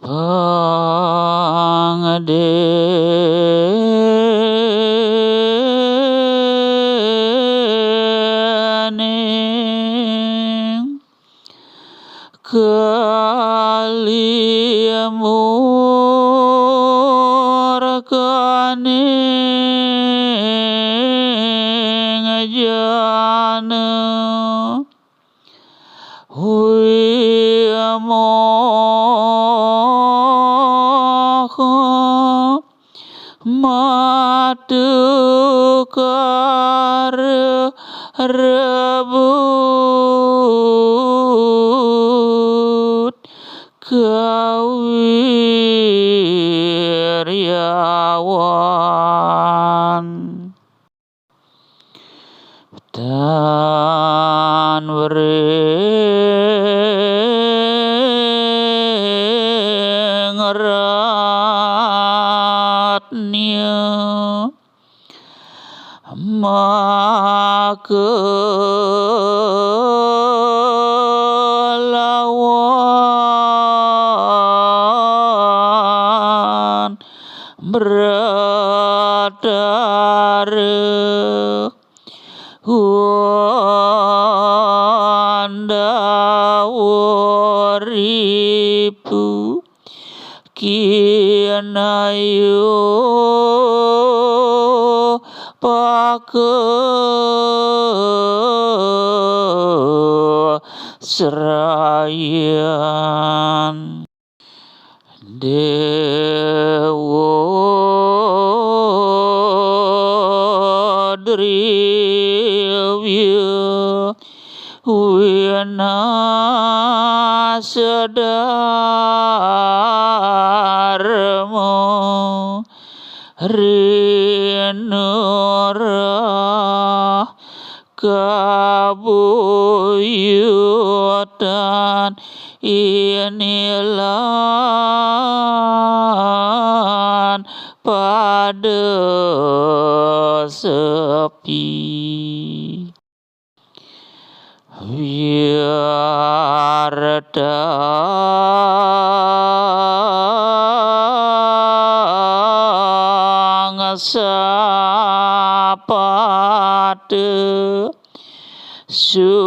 Pangadening kaliamurkaning jana wiyamoha matukar rebut kawiryawan dan ngratnya makelawan bradare wandawuripu kinayo serayan dewa drivya wina sadarmo rinura kabuyutan inilan pada sepi Wirda sapate suprasasti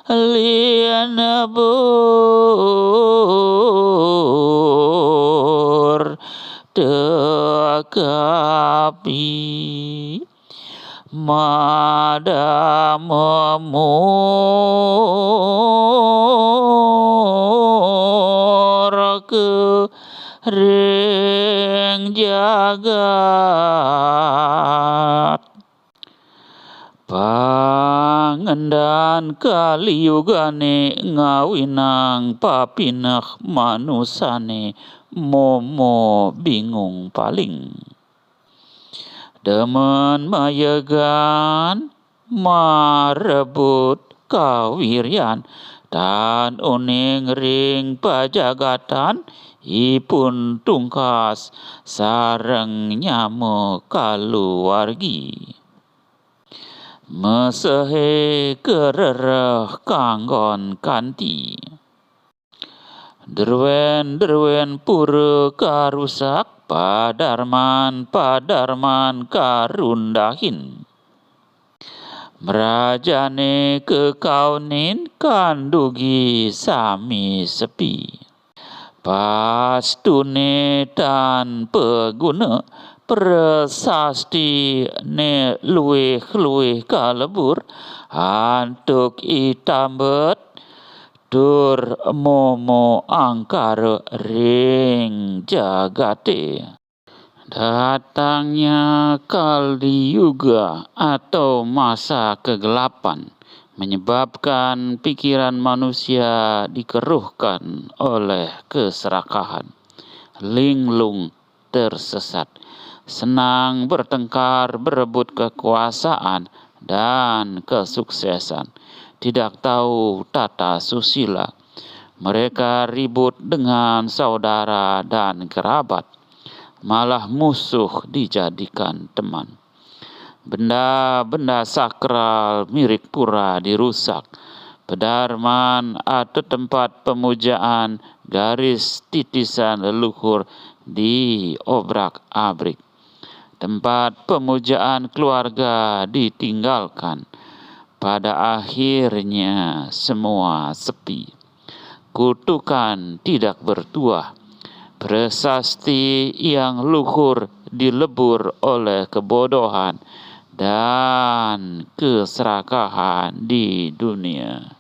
lianabur dekapi madamamur ke ring jagat pangendan kaliyugane ngawinang papinah manusane momo bingung paling demen mayegan marebut kawiryan dan uning ring pajagatan ipun tungkas sareng nyame kaluwargi mesehe kerereh kanggon kanti derwen pura karusak padarman karundahin merajane kekaunin kandugi sami sepi pastune tan peguna prasasti ne luweh kalebur antuk itambet dur momo angkara ring jagate datangnya Kaliyuga atau masa kegelapan menyebabkan pikiran manusia dikeruhkan oleh keserakahan, linglung tersesat, senang bertengkar berebut kekuasaan dan kesuksesan, tidak tahu tata susila. Mereka ribut dengan saudara dan kerabat, malah musuh dijadikan teman. Benda-benda sakral milik pura dirusak. Pedarman atau tempat pemujaan garis titisan leluhur diobrak-abrik. Tempat pemujaan keluarga ditinggalkan. Pada akhirnya semua sepi. Kutukan tidak bertuah. Prasasti yang luhur dilebur oleh kebodohan dan keserakahan di dunia.